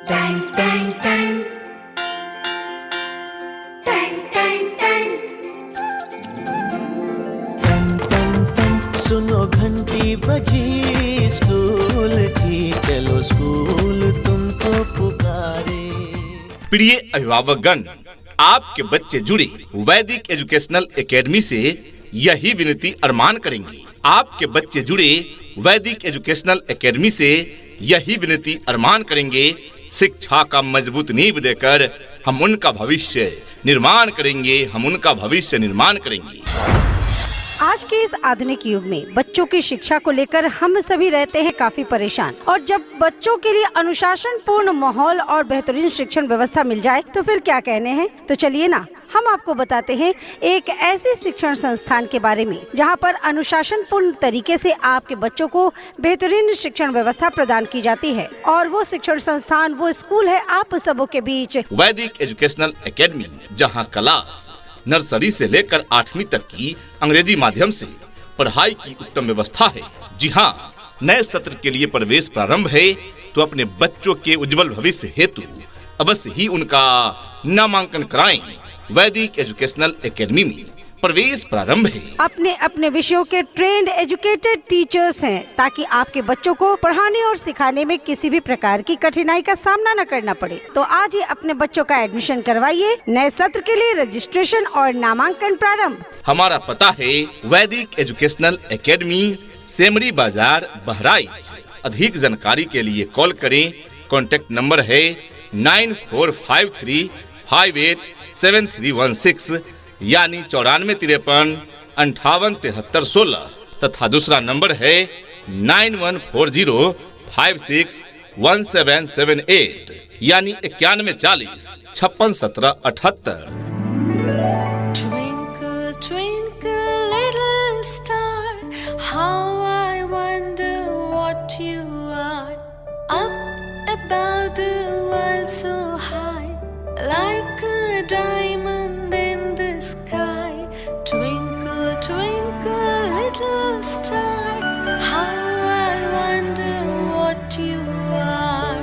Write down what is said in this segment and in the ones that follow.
Tang टैंग टैंग टैंग टैंग टैंग टन टन टन सुनो घंटी बजी स्कूल की, चलो स्कूल तुमको पुकारे। प्रिय अभिभावकगण, आपके बच्चे जुड़े वैदिक एजुकेशनल एकेडमी से यही विनती अरमान करेंगे। आपके बच्चे जुड़े वैदिक एजुकेशनल एकेडमी से यही विनती अरमान करेंगे, शिक्षा का मजबूत नींव देकर हम उनका भविष्य निर्माण करेंगे, हम उनका भविष्य निर्माण करेंगे। आज के इस आधुनिक युग में बच्चों की शिक्षा को लेकर हम सभी रहते हैं काफी परेशान, और जब बच्चों के लिए अनुशासन पूर्ण माहौल और बेहतरीन शिक्षण व्यवस्था मिल जाए तो फिर क्या कहने हैं। तो चलिए ना, हम आपको बताते हैं एक ऐसे शिक्षण संस्थान के बारे में जहां पर अनुशासन पूर्ण तरीके से आपके बच्चों को बेहतरीन शिक्षण व्यवस्था प्रदान की जाती है। और वो शिक्षण संस्थान, वो स्कूल है आप सबों के बीच वैदिक एजुकेशनल एकेडमी, जहां क्लास नर्सरी से लेकर 8वीं तक की अंग्रेजी माध्यम से पढ़ाई की उत्तम व्यवस्था है। जी हाँ, नए सत्र के लिए प्रवेश प्रारंभ है, तो अपने बच्चों के उज्जवल भविष्य हेतु अवश्य ही उनका नामांकन कराएं। वैदिक एजुकेशनल एकेडमी में प्रवेश प्रारंभ है। अपने अपने विषयों के ट्रेंड एजुकेटेड टीचर्स हैं, ताकि आपके बच्चों को पढ़ाने और सिखाने में किसी भी प्रकार की कठिनाई का सामना न करना पड़े। तो आज ही अपने बच्चों का एडमिशन करवाइए। नए सत्र के लिए रजिस्ट्रेशन और नामांकन प्रारंभ। हमारा पता है वैदिक एजुकेशनल एकेडमी, सेमरी बाजार, बहराइच। अधिक जानकारी के लिए कॉल करें। कॉन्टैक्ट नंबर है 9453587316 यानी 9453 587316 तथा दूसरा नंबर है 9140561778 यानी 9140 561778। Twinkle, twinkle, little star, how I wonder what you are. Up above the world so high, like a diamond in the sky. Twinkle, twinkle, little star, how I wonder what you are.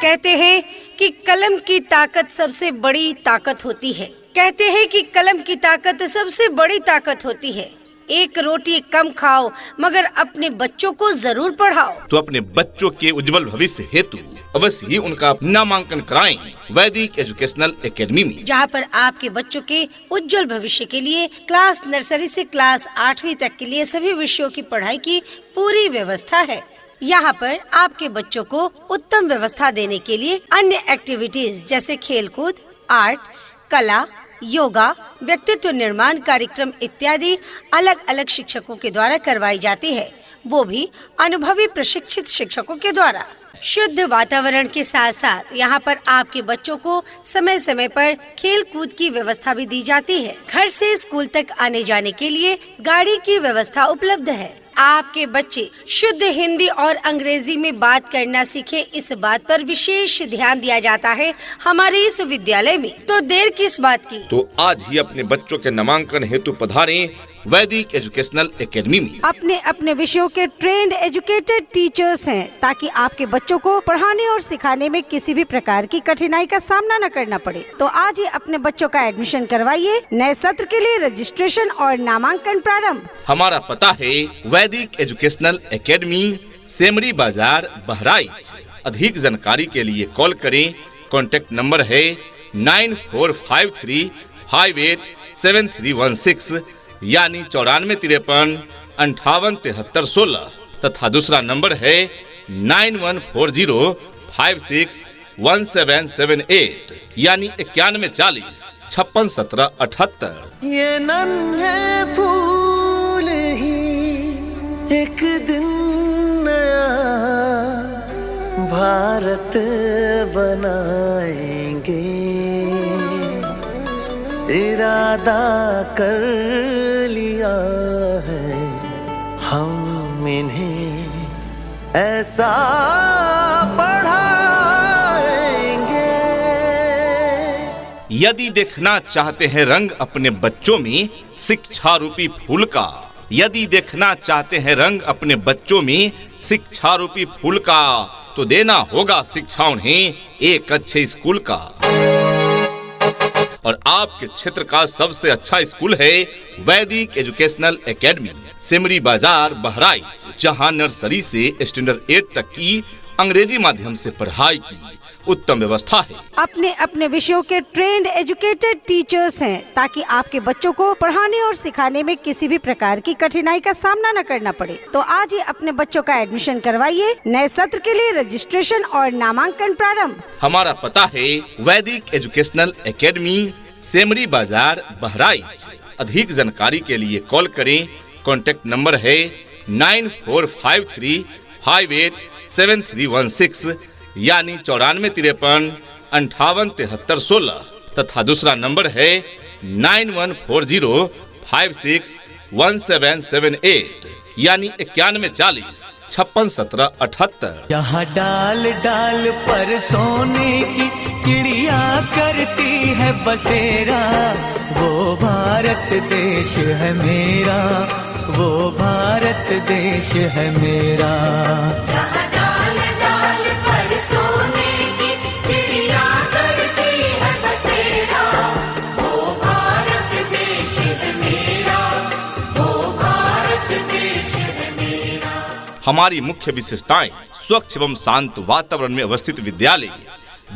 कहते हैं कि कलम की ताकत सबसे बड़ी ताकत होती है। कहते हैं कि कलम की ताकत सबसे बड़ी ताकत होती है। एक रोटी कम खाओ, मगर अपने बच्चों को जरूर पढ़ाओ। तो अपने बच्चों के उज्जवल भविष्य हेतु अवश्य ही उनका नामांकन कराएं वैदिक एजुकेशनल एकेडमी में, जहां पर आपके बच्चों के उज्जवल भविष्य के लिए क्लास नर्सरी से क्लास 8वीं तक के लिए सभी विषयों की पढ़ाई की पूरी व्यवस्था है। यहाँ पर आपके बच्चों को उत्तम व्यवस्था देने के लिए अन्य एक्टिविटीज जैसे खेलकूद, आर्ट, कला, योगा, व्यक्तित्व निर्माण कार्यक्रम इत्यादि अलग अलग शिक्षकों के द्वारा करवाई जाती है, वो भी अनुभवी प्रशिक्षित शिक्षकों के द्वारा। शुद्ध वातावरण के साथ साथ यहाँ पर आपके बच्चों को समय समय पर खेल कूद की व्यवस्था भी दी जाती है। घर से स्कूल तक आने जाने के लिए गाड़ी की व्यवस्था उपलब्ध है। आपके बच्चे शुद्ध हिंदी और अंग्रेजी में बात करना सीखे, इस बात पर विशेष ध्यान दिया जाता है हमारे इस विद्यालय में। तो देर किस बात की, तो आज ही अपने बच्चों के नामांकन हेतु पधारें वैदिक एजुकेशनल एकेडमी में। अपने अपने विषयों के ट्रेंड एजुकेटेड टीचर्स हैं, ताकि आपके बच्चों को पढ़ाने और सिखाने में किसी भी प्रकार की कठिनाई का सामना न करना पड़े। तो आज ही अपने बच्चों का एडमिशन करवाइए। नए सत्र के लिए रजिस्ट्रेशन और नामांकन प्रारंभ। हमारा पता है वैदिक एजुकेशनल एकेडमी, सेमरी बाजार, बहराइच। अधिक जानकारी के लिए कॉल करें। कॉन्टैक्ट नंबर है 9453587316 यानी 9453 587316 तथा दूसरा नंबर है 9140561778 यानी 9140 561778। ये नन्हे फूल ही एक दिन नया भारत बनाएंगे, इरादा कर लिया है हम इन्हें ऐसा पढ़ाएंगे। यदि देखना चाहते हैं रंग अपने बच्चों में शिक्षा रूपी फूल का, यदि देखना चाहते हैं रंग अपने बच्चों में शिक्षा रूपी फूल का, तो देना होगा शिक्षा उन्हें एक अच्छे स्कूल का। और आपके क्षेत्र का सबसे अच्छा स्कूल है वैदिक एजुकेशनल एकेडमी, सेमरी बाजार, बहराइच, जहां नर्सरी से स्टैंडर्ड 8 तक की अंग्रेजी माध्यम से पढ़ाई की उत्तम व्यवस्था है। अपने अपने विषयों के ट्रेंड एजुकेटेड टीचर्स हैं, ताकि आपके बच्चों को पढ़ाने और सिखाने में किसी भी प्रकार की कठिनाई का सामना न करना पड़े। तो आज ही अपने बच्चों का एडमिशन करवाइए। नए सत्र के लिए रजिस्ट्रेशन और नामांकन प्रारंभ। हमारा पता है वैदिक एजुकेशनल एकेडमी, सेमरी बाजार, बहराइच। अधिक जानकारी के लिए कॉल करें। कॉन्टेक्ट नंबर है 9453587316 यानी 9453587316 तथा दूसरा नंबर है 9140561778 यानी 9140561778। यहाँ डाल डाल पर सोने की चिड़िया करती है बसेरा, वो भारत देश है मेरा, वो भारत देश है मेरा। हमारी मुख्य विशेषताएं स्वच्छ एवं शांत वातावरण में अवस्थित विद्यालय,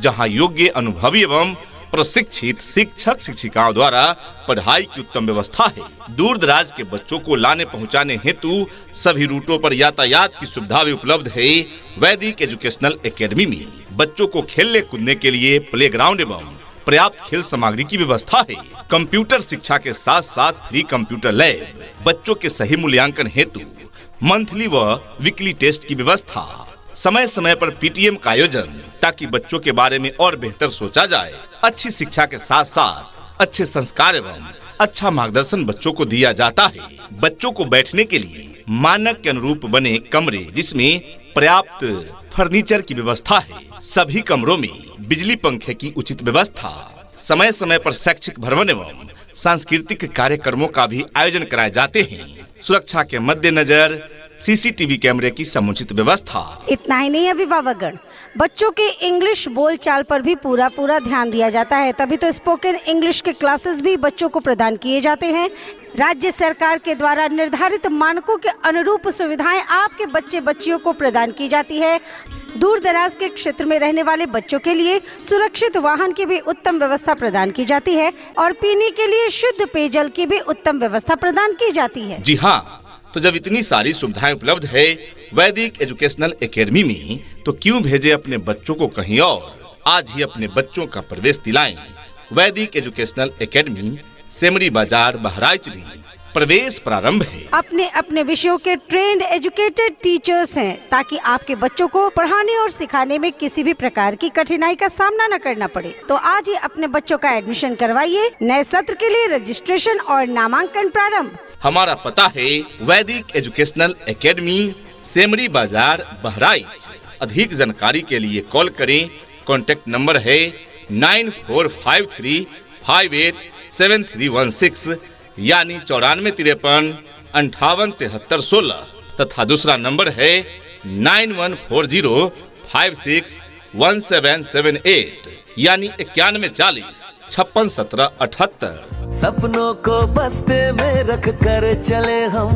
जहां योग्य, अनुभवी एवं प्रशिक्षित शिक्षक शिक्षिकाओं द्वारा पढ़ाई की उत्तम व्यवस्था है। दूर दराज के बच्चों को लाने पहुंचाने हेतु सभी रूटों पर यातायात की सुविधा भी उपलब्ध है। वैदिक एजुकेशनल एकेडमी में बच्चों को खेलने कूदने के लिए प्लेग्राउंड एवं पर्याप्त खेल सामग्री की व्यवस्था है। कंप्यूटर शिक्षा के साथ साथ फ्री कंप्यूटर लैब, बच्चों के सही मूल्यांकन हेतु मंथली व वीकली टेस्ट की व्यवस्था, समय समय पर पीटीएम का आयोजन, ताकि बच्चों के बारे में और बेहतर सोचा जाए। अच्छी शिक्षा के साथ साथ अच्छे संस्कार एवं अच्छा मार्गदर्शन बच्चों को दिया जाता है। बच्चों को बैठने के लिए मानक के अनुरूप बने कमरे, जिसमें पर्याप्त फर्नीचर की व्यवस्था है। सभी कमरों में बिजली पंखे की उचित व्यवस्था, समय समय पर शैक्षिक भ्रमण एवं सांस्कृतिक कार्यक्रमों का भी आयोजन कराए जाते हैं। सुरक्षा के मद्देनजर सीसीटीवी कैमरे की समुचित व्यवस्था। इतना ही नहीं अभिभावकगण, बच्चों के इंग्लिश बोलचाल पर भी पूरा ध्यान दिया जाता है। तभी तो स्पोकन इंग्लिश के क्लासेस भी बच्चों को प्रदान किए जाते हैं। राज्य सरकार के द्वारा निर्धारित मानकों के अनुरूप सुविधाएं आपके बच्चे बच्चियों को प्रदान की जाती है। दूर दराज के क्षेत्र में रहने वाले बच्चों के लिए सुरक्षित वाहन की भी उत्तम व्यवस्था प्रदान की जाती है और पीने के लिए शुद्ध पेयजल की भी उत्तम व्यवस्था प्रदान की जाती है। जी हाँ, तो जब इतनी सारी सुविधाएं उपलब्ध है वैदिक एजुकेशनल एकेडमी में, तो क्यों भेजे अपने बच्चों को कहीं और। आज ही अपने बच्चों का प्रवेश दिलाएं। वैदिक एजुकेशनल एकेडमी, सेमरी बाजार, बहराइच भी प्रवेश प्रारंभ है। अपने अपने विषयों के ट्रेंड एजुकेटेड टीचर्स हैं, ताकि आपके बच्चों को पढ़ाने और सिखाने में किसी भी प्रकार की कठिनाई का सामना न करना पड़े। तो आज ही अपने बच्चों का एडमिशन करवाइए। नए सत्र के लिए रजिस्ट्रेशन और नामांकन प्रारंभ। हमारा पता है वैदिक एजुकेशनल एकेडमी, सेमरी बाजार, बहराइच। अधिक जानकारी के लिए कॉल करें। कॉन्टेक्ट नंबर है 9453587316 यानी 9453587316 तथा दूसरा नंबर है 9140561778 यानी 9140561778। सपनों को बस्ते में रख कर चले हम,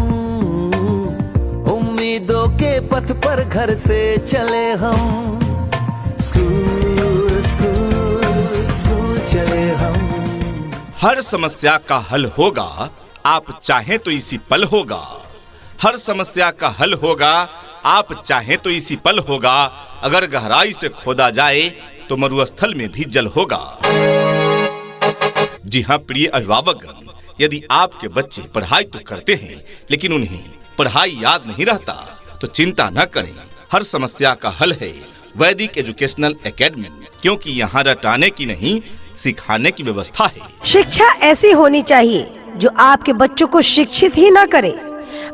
उम्मीदों के पथ पर घर से चले हम। स्कूल स्कूल स्कूल चले हम। हर समस्या का हल होगा, आप चाहें तो इसी पल होगा। हर समस्या का हल होगा, आप चाहें तो इसी पल होगा। अगर गहराई से खोदा जाए तो मरुस्थल में भी जल होगा। जी हाँ प्रिय अभिभावकगण, यदि आपके बच्चे पढ़ाई तो करते हैं लेकिन उन्हें पढ़ाई याद नहीं रहता, तो चिंता न करें। हर समस्या का हल है वैदिक एजुकेशनल एकेडमी, क्योंकि यहाँ रटाने की नहीं सिखाने की व्यवस्था है। शिक्षा ऐसी होनी चाहिए जो आपके बच्चों को शिक्षित ही न करे,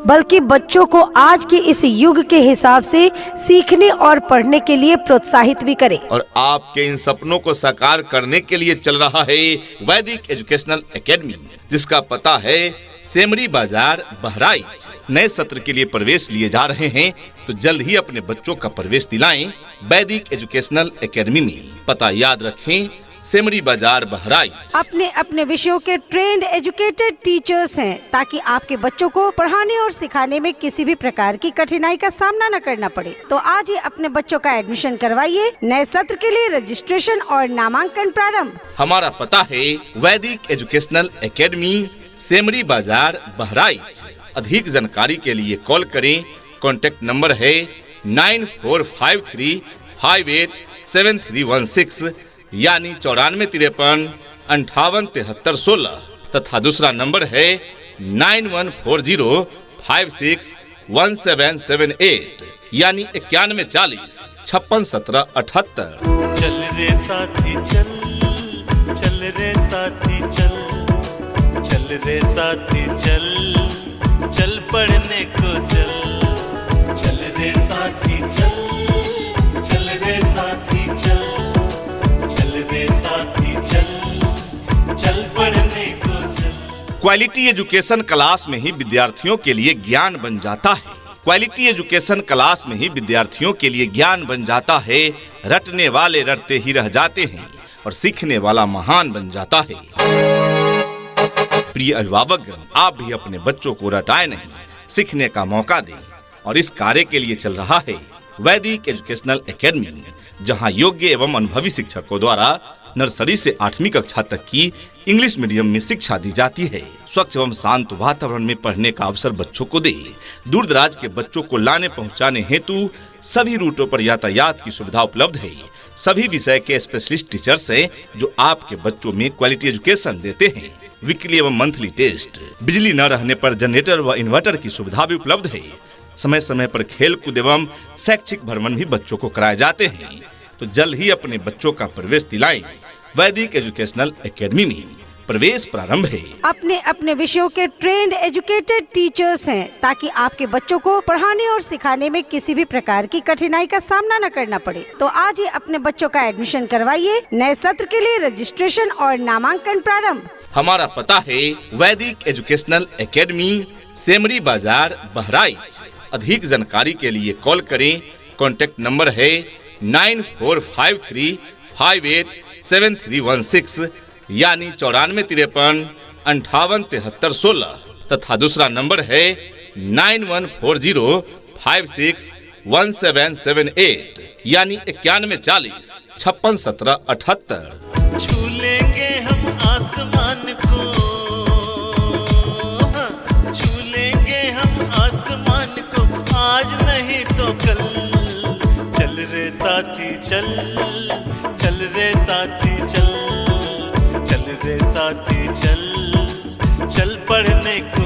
बल्कि बच्चों को आज के इस युग के हिसाब से सीखने और पढ़ने के लिए प्रोत्साहित भी करे। और आपके इन सपनों को साकार करने के लिए चल रहा है वैदिक एजुकेशनल एकेडमी, जिसका पता है सेमरी बाजार बहराइच नए सत्र के लिए प्रवेश लिए जा रहे हैं, तो जल्द ही अपने बच्चों का प्रवेश दिलाएं वैदिक एजुकेशनल एकेडमी में। पता याद रखें, सेमरी बाजार बहराइच। अपने अपने विषयों के ट्रेंड एजुकेटेड टीचर्स हैं, ताकि आपके बच्चों को पढ़ाने और सिखाने में किसी भी प्रकार की कठिनाई का सामना न करना पड़े। तो आज ही अपने बच्चों का एडमिशन करवाइए। नए सत्र के लिए रजिस्ट्रेशन और नामांकन प्रारंभ। हमारा पता है वैदिक एजुकेशनल एकेडमी, सेमरी बाजार बहराइच। अधिक जानकारी के लिए कॉल करें। कॉन्टेक्ट नंबर है 9453587316 यानी 9453587316 तथा दूसरा नंबर है 9140561778 यानी 9140561778। चल रे साथी चल, चल रे साथी चल, चल रे साथी चल, चल पढ़ने को चल, चल रे साथी चल, चल रे साथी चल, चल रे साथी चल, चल पढ़ने को चल। क्वालिटी एजुकेशन क्लास में ही विद्यार्थियों के लिए ज्ञान बन जाता है। क्वालिटी एजुकेशन क्लास में ही विद्यार्थियों के लिए ज्ञान बन जाता है। रटने वाले रटते ही रह जाते हैं और सीखने वाला महान बन जाता है। प्रिय अभिभावकगण, आप भी अपने बच्चों को रटाए नहीं, सीखने का मौका दें। और इस कार्य के लिए चल रहा है वैदिक एजुकेशनल एकेडमी, जहां योग्य एवं अनुभवी शिक्षकों द्वारा नर्सरी से 8वीं कक्षा तक की इंग्लिश मीडियम में शिक्षा दी जाती है। स्वच्छ एवं शांत वातावरण में पढ़ने का अवसर बच्चों को दे। दूर दराज के बच्चों को लाने पहुंचाने हेतु सभी रूटों पर यातायात की सुविधा उपलब्ध है। सभी विषय के स्पेशलिस्ट टीचर्स हैं, जो आपके बच्चों में क्वालिटी एजुकेशन देते हैं। वीकली एवं मंथली टेस्ट, बिजली न रहने पर जनरेटर व इन्वर्टर की सुविधा भी उपलब्ध है। समय समय पर खेल कूद एवं शैक्षिक भ्रमण भी बच्चों को कराए जाते हैं। तो जल्द ही अपने बच्चों का प्रवेश दिलाएं वैदिक एजुकेशनल एकेडमी में। प्रवेश प्रारंभ है। अपने अपने विषयों के ट्रेंड एजुकेटेड टीचर्स हैं, ताकि आपके बच्चों को पढ़ाने और सिखाने में किसी भी प्रकार की कठिनाई का सामना न करना पड़े। तो आज ही अपने बच्चों का एडमिशन करवाइए। नए सत्र के लिए रजिस्ट्रेशन और नामांकन प्रारंभ। हमारा पता है वैदिक एजुकेशनल एकेडमी, सेमरी बाजार बहराइच। अधिक जानकारी के लिए कॉल करें। कॉन्टेक्ट नंबर है 9453587316 यानी 9453587316 तथा दूसरा नंबर है 9140561778 यानी 9140561778। छू लेंगे हम आसमान को, छू लेंगे हम आसमान को, आज नहीं तो कल। चल रे साथी चल, चल रे साथी चल, चल रे साथी चल, चल पढ़ने को